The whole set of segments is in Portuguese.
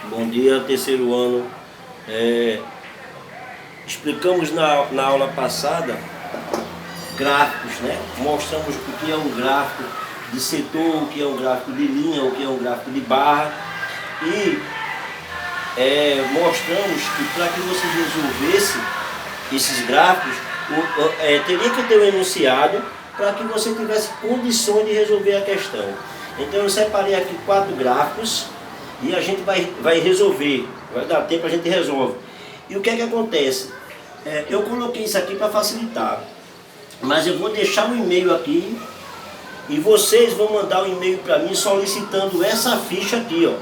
Bom dia, terceiro ano. Explicamos na aula passada gráficos, né? Mostramos o que é um gráfico de setor, o que é um gráfico de linha, o que é um gráfico de barra. E mostramos que para que você resolvesse esses gráficos, teria que ter um enunciado para que você tivesse condições de resolver a questão. Então eu separei aqui 4 gráficos e a gente vai resolver, vai dar tempo, a gente resolve. E o que é que acontece? Eu coloquei isso aqui para facilitar, mas eu vou deixar um e-mail aqui e vocês vão mandar um e-mail para mim solicitando essa ficha aqui, ó,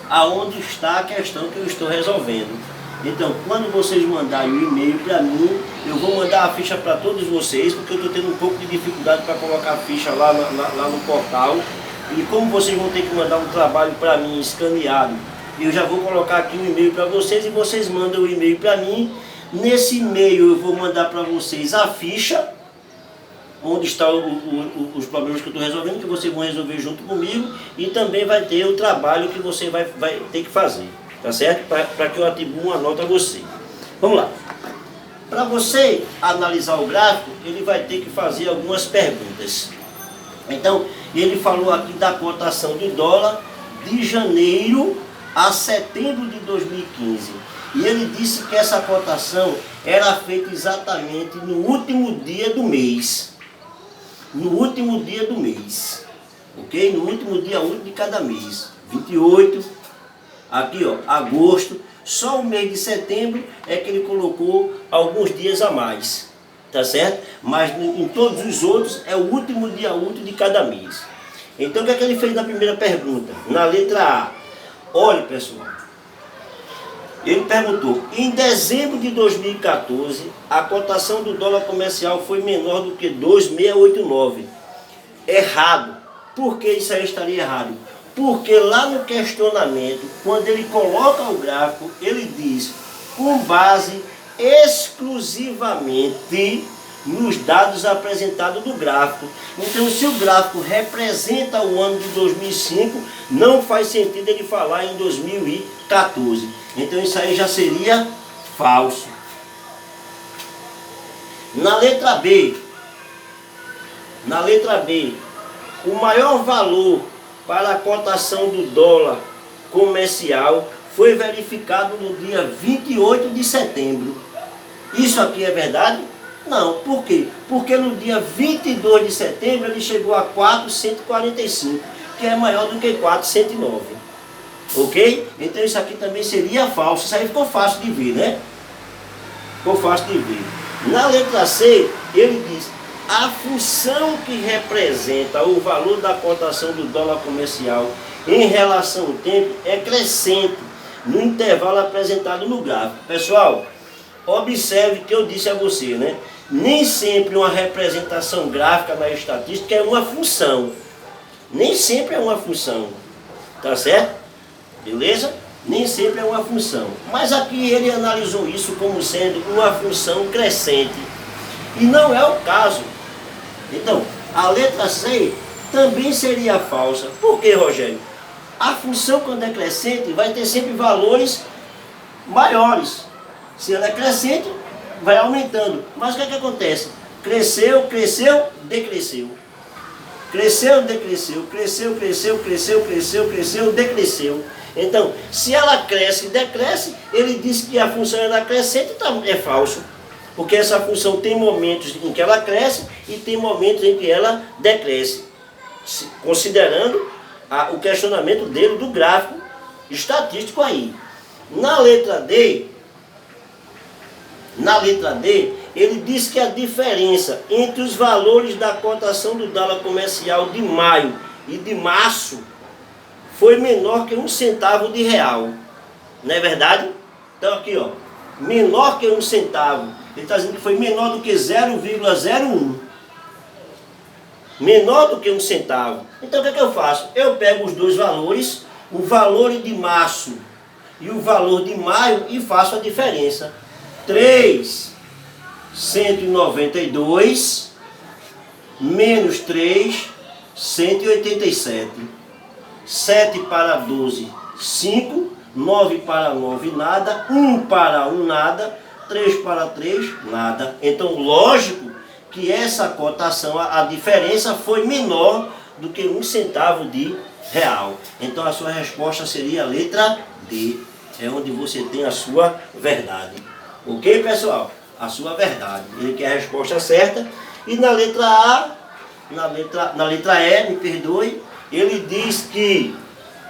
aonde está a questão que eu estou resolvendo. Então, quando vocês mandarem o e-mail para mim, eu vou mandar a ficha para todos vocês, porque eu estou tendo um pouco de dificuldade para colocar a ficha lá no portal. E como vocês vão ter que mandar um trabalho para mim escaneado, eu já vou colocar aqui um e-mail para vocês e vocês mandam o e-mail para mim. Nesse e-mail eu vou mandar para vocês a ficha, onde estão os problemas que eu estou resolvendo, que vocês vão resolver junto comigo, e também vai ter o trabalho que você vai ter que fazer, tá certo? Para que eu atribua uma nota a você. Vamos lá. Para você analisar o gráfico, ele vai ter que fazer algumas perguntas. Então, ele falou aqui da cotação do dólar de janeiro a setembro de 2015. E ele disse que essa cotação era feita exatamente no último dia do mês. No último dia do mês. Ok? No último dia 8 de cada mês. 28, aqui ó, agosto. Só o mês de setembro é que ele colocou alguns dias a mais. Tá certo? Mas em todos os outros é o último dia útil de cada mês. Então o que é que ele fez na primeira pergunta? Na letra A. Olha, pessoal. Ele perguntou: em dezembro de 2014, a cotação do dólar comercial foi menor do que 2,689. Errado. Por que isso aí estaria errado? Porque lá no questionamento, quando ele coloca o gráfico, ele diz com base exclusivamente nos dados apresentados do gráfico. Então, se o gráfico representa o ano de 2005, não faz sentido ele falar em 2014. Então, isso aí já seria falso. Na letra B, o maior valor para a cotação do dólar comercial foi verificado no dia 28 de setembro. Isso aqui é verdade? Não. Por quê? Porque no dia 22 de setembro ele chegou a 445, que é maior do que 409. Ok? Então isso aqui também seria falso. Isso aí ficou fácil de ver, né? Ficou fácil de ver. Na letra C, ele diz: a função que representa o valor da cotação do dólar comercial em relação ao tempo é crescente no intervalo apresentado no gráfico. Pessoal, observe que eu disse a você, né? Nem sempre uma representação gráfica na estatística é uma função. Nem sempre é uma função. Tá certo? Beleza? Nem sempre é uma função. Mas aqui ele analisou isso como sendo uma função crescente. E não é o caso. Então, a letra C também seria falsa. Por quê, Rogério? A função, quando é crescente, vai ter sempre valores maiores. Se ela é crescente, vai aumentando. Mas o que é que acontece? Cresceu, cresceu, decresceu. Cresceu, decresceu, cresceu, cresceu, cresceu, cresceu, cresceu, decresceu. Então, se ela cresce e decresce, ele disse que a função era crescente, então é falso. Porque essa função tem momentos em que ela cresce e tem momentos em que ela decresce. Considerando o questionamento dele do gráfico estatístico aí. Na letra D, ele diz que a diferença entre os valores da cotação do dólar comercial de maio e de março foi menor que 1 centavo de real. Não é verdade? Então aqui, ó, menor que 1 centavo. Ele está dizendo que foi menor do que 0,01. Menor do que 1 centavo. Então o que é que eu faço? Eu pego os dois valores, o valor de março e o valor de maio, e faço a diferença. 3,192 menos 3,187. 7 para 12, 5. 9 para 9, nada. 1 para 1, nada. 3 para 3, nada. Então, lógico que essa cotação, a diferença foi menor do que 1 centavo de real. Então, a sua resposta seria a letra D. É onde você tem a sua verdade. Ok, pessoal? A sua verdade. Ele quer a resposta certa. E na letra A, na letra E, me perdoe, ele diz que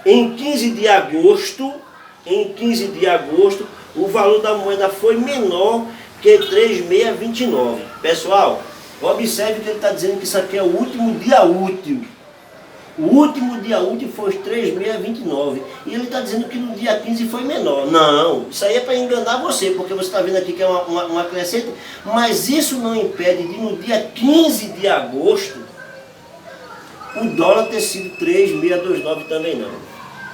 em 15 de agosto, o valor da moeda foi menor que 3,629. Pessoal, observe que ele está dizendo que isso aqui é o último dia útil. O último dia útil foi 3,629. E ele está dizendo que no dia 15 foi menor. Não, isso aí é para enganar você, porque você está vendo aqui que é uma crescente. Mas isso não impede de no dia 15 de agosto o dólar ter sido 3,629 também não.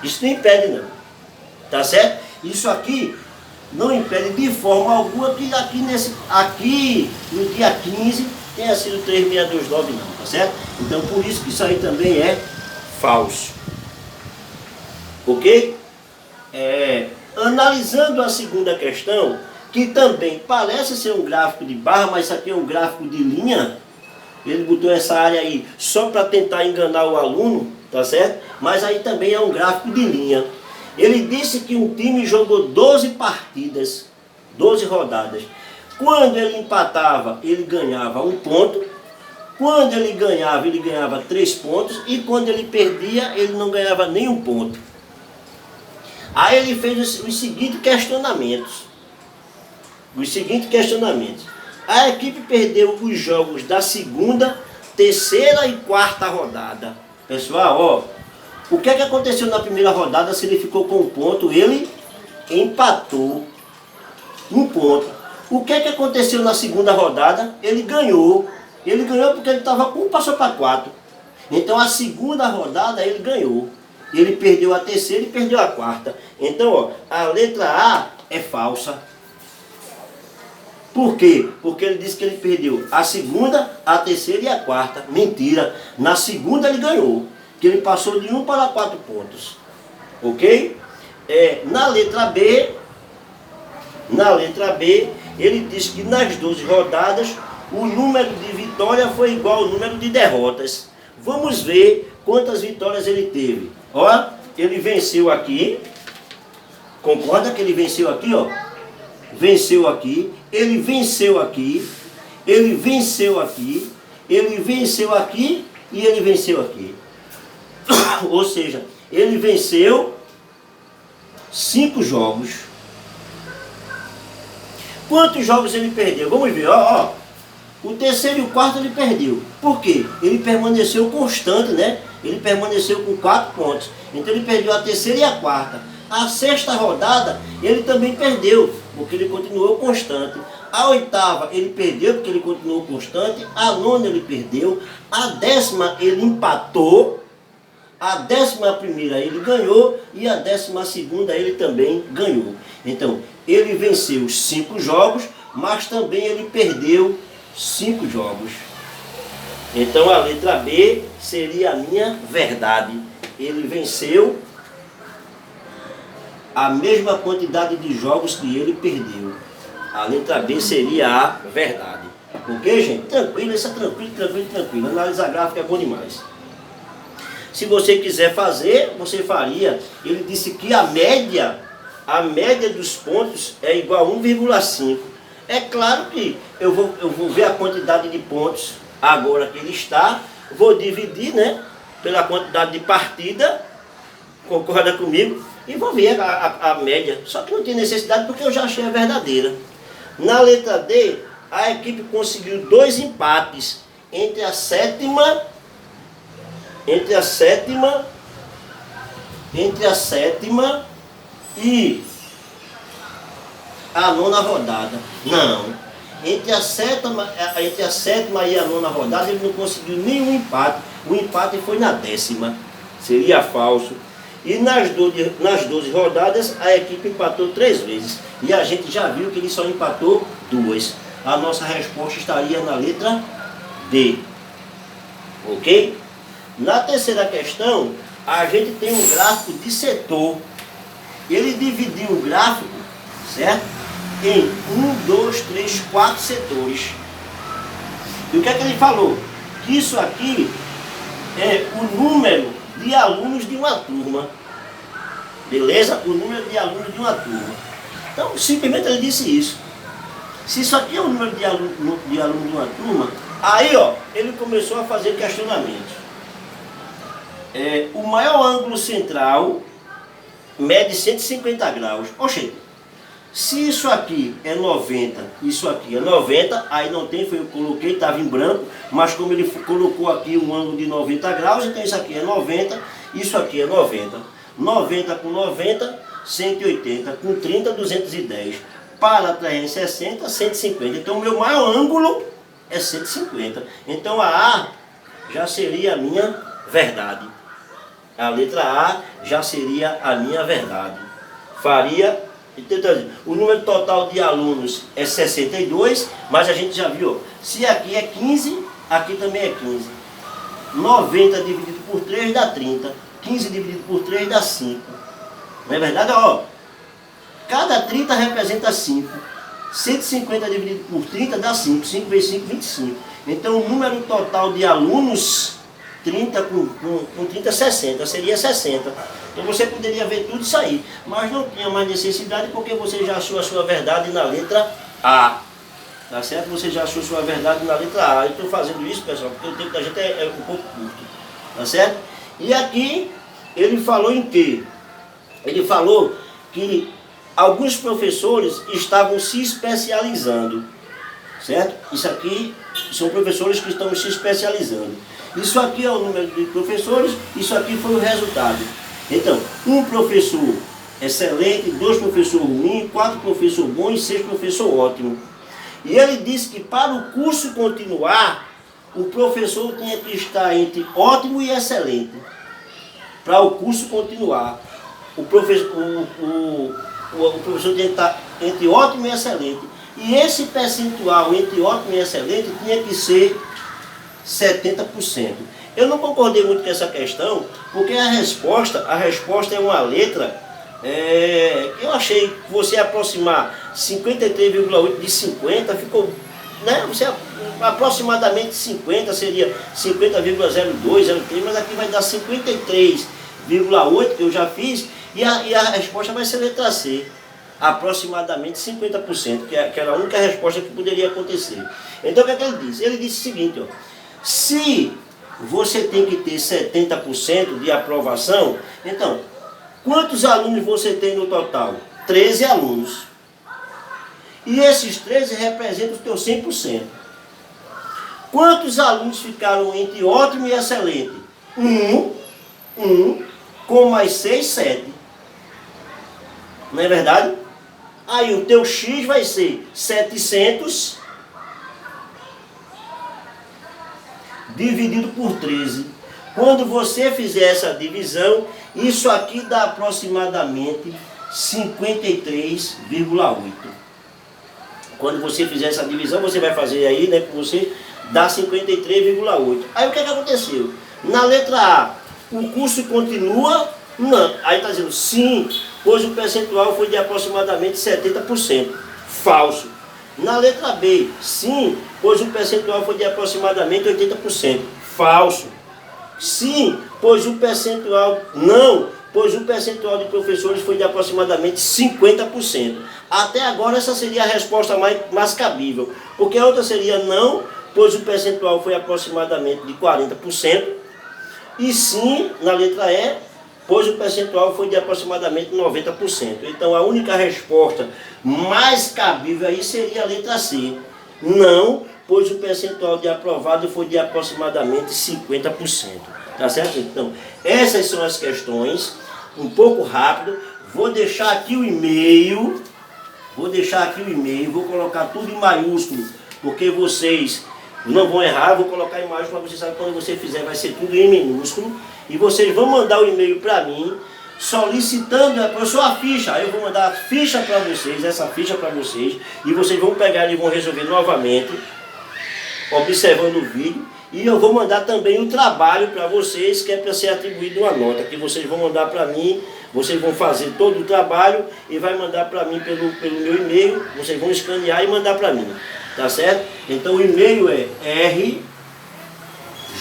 Isso não impede não. Tá certo? Isso aqui não impede de forma alguma que aqui no dia 15 tenha sido 3,629 não. Tá certo? Então por isso que isso aí também é falso. Ok? Analisando a segunda questão, que também parece ser um gráfico de barra, mas isso aqui é um gráfico de linha. Ele botou essa área aí só para tentar enganar o aluno, tá certo? Mas aí também é um gráfico de linha. Ele disse que um time jogou 12 partidas, 12 rodadas. Quando ele empatava, ele ganhava 1 ponto. Quando ele ganhava 3 pontos. E quando ele perdia, ele não ganhava nenhum ponto. Aí ele fez os seguintes questionamentos. A equipe perdeu os jogos da segunda, terceira e quarta rodada. Pessoal, ó, o que aconteceu na primeira rodada? Se ele ficou com 1 ponto, ele empatou 1 ponto. O que aconteceu na segunda rodada? Ele ganhou. Ele ganhou porque ele estava com 1, passou para 4. Então a segunda rodada ele ganhou. Ele perdeu a terceira e perdeu a quarta. Então, ó, a letra A é falsa. Por quê? Porque ele disse que ele perdeu a segunda, a terceira e a quarta. Mentira. Na segunda ele ganhou. Que ele passou de 1 para 4 pontos. Ok? Na letra B, ele diz que nas 12 rodadas, o número de vitórias foi igual ao número de derrotas. Vamos ver quantas vitórias ele teve. Ó, ele venceu aqui. Concorda que ele venceu aqui, ó? Venceu aqui, ele venceu aqui, ele venceu aqui, ele venceu aqui e ele venceu aqui. Ou seja, ele venceu 5 jogos. Quantos jogos ele perdeu? Vamos ver, ó. O terceiro e o quarto ele perdeu. Por quê? Ele permaneceu constante, né? Ele permaneceu com 4 pontos. Então ele perdeu a terceira e a quarta. A sexta rodada ele também perdeu, porque ele continuou constante. A oitava ele perdeu, porque ele continuou constante. A nona ele perdeu. A 10ª ele empatou. A 11ª ele ganhou. E a 12ª ele também ganhou. Então, ele venceu 5 jogos, mas também ele perdeu 5 jogos. Então, a letra B seria a minha verdade. Ele venceu a mesma quantidade de jogos que ele perdeu. A letra B seria a verdade. Ok, gente? Tranquilo, isso é tranquilo. Analisar gráfica é bom demais. Se você quiser fazer, você faria. Ele disse que a média dos pontos é igual a 1,5. É claro que eu vou ver a quantidade de pontos agora que ele está, vou dividir, né, pela quantidade de partida, concorda comigo? E vou ver a média. Só que não tem necessidade porque eu já achei a verdadeira. Na letra D, a equipe conseguiu 2 empates entre a sétima e a 9ª rodada. Não. Entre a sétima e a 9ª rodada ele não conseguiu nenhum empate. O empate foi na 10ª. Seria falso. E nas 12 rodadas a equipe empatou 3 vezes. E a gente já viu que ele só empatou 2. A nossa resposta estaria na letra D. Ok? Na terceira questão, a gente tem um gráfico de setor. ele dividiu o gráfico, certo? Em 1, 2, 3, 4 setores. E o que é que ele falou? Que isso aqui é o número de alunos de uma turma. Beleza? O número de alunos de uma turma. Então, simplesmente ele disse isso. Se isso aqui é o número de alunos de uma turma, aí, ó, ele começou a fazer questionamentos. O maior ângulo central mede 150 graus. Oxe, se isso aqui é 90, isso aqui é 90, aí não tem, foi eu coloquei, estava em branco, mas como ele colocou aqui um ângulo de 90 graus, então isso aqui é 90, isso aqui é 90. 90 com 90, 180, com 30, 210. Para 360, 150. Então o meu maior ângulo é 150. Então a A já seria a minha verdade. A letra A já seria a minha verdade. Faria... Então, o número total de alunos é 62, mas a gente já viu, se aqui é 15, aqui também é 15. 90 dividido por 3 dá 30. 15 dividido por 3 dá 5. Não é verdade? Ó, cada 30 representa 5. 150 dividido por 30 dá 5. 5 vezes 5, 25. Então o número total de alunos, 30 com 30, 60. Seria 60. Então você poderia ver tudo isso aí. Mas não tinha mais necessidade porque você já achou a sua verdade na letra A. Tá certo? Você já achou a sua verdade na letra A. Eu estou fazendo isso, pessoal, porque o tempo da gente é um pouco curto. Tá certo? E aqui ele falou em quê? Ele falou que alguns professores estavam se especializando, certo? Isso aqui são professores que estão se especializando. Isso aqui é o número de professores, isso aqui foi o resultado. Então, um professor excelente, 2 professores ruins, 4 professores bons e 6 professores ótimos. E ele disse que para o curso continuar, o professor tinha que estar entre ótimo e excelente. Para o curso continuar, o professor tinha que estar entre ótimo e excelente. E esse percentual entre ótimo e excelente tinha que ser 70%. Eu não concordei muito com essa questão, porque a resposta é uma letra, eu achei que você aproximar 53,8 de 50, ficou, né? Você aproximadamente 50 seria 50,02, 03, mas aqui vai dar 53,8 que eu já fiz, e a resposta vai ser letra C. Aproximadamente 50%, que era a única resposta que poderia acontecer. Então o que é que ele disse? Ele disse o seguinte, ó, se você tem que ter 70% de aprovação, então, quantos alunos você tem no total? 13 alunos. E esses 13 representam o teu 100%. Quantos alunos ficaram entre ótimo e excelente? 1, com mais 6, 7. Não é verdade? Aí o teu X vai ser 700 dividido por 13. Quando você fizer essa divisão, isso aqui dá aproximadamente 53,8. Quando você fizer essa divisão, você vai fazer aí, né, que você dá 53,8. Aí o que é que aconteceu? Na letra A, o curso continua? Não. Aí está dizendo sim, pois o percentual foi de aproximadamente 70%. Falso. Na letra B, sim, pois o percentual foi de aproximadamente 80%. Falso. Sim, pois o percentual... Não, pois o percentual de professores foi de aproximadamente 50%. Até agora essa seria a resposta mais cabível. Porque a outra seria não, pois o percentual foi aproximadamente de 40%. E sim, na letra E, pois o percentual foi de aproximadamente 90%. Então a única resposta mais cabível aí seria a letra C. Não, pois o percentual de aprovado foi de aproximadamente 50%. Tá certo? Então, essas são as questões, um pouco rápido. Vou deixar aqui o e-mail, vou colocar tudo em maiúsculo, porque vocês não vão errar, vou colocar em maiúsculo, para vocês saberem que quando você fizer vai ser tudo em minúsculo. E vocês vão mandar o e-mail para mim, solicitando, professor, a ficha. Aí eu vou mandar a ficha para vocês, essa ficha para vocês, e vocês vão pegar e vão resolver novamente, observando o vídeo, E eu vou mandar também o trabalho para vocês, que é para ser atribuído uma nota, que vocês vão mandar para mim, vocês vão fazer todo o trabalho e vai mandar para mim pelo meu e-mail, vocês vão escanear e mandar para mim, tá certo? Então o e-mail é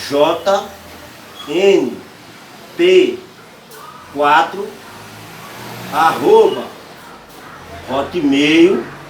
rjnp4 @hotmail.com.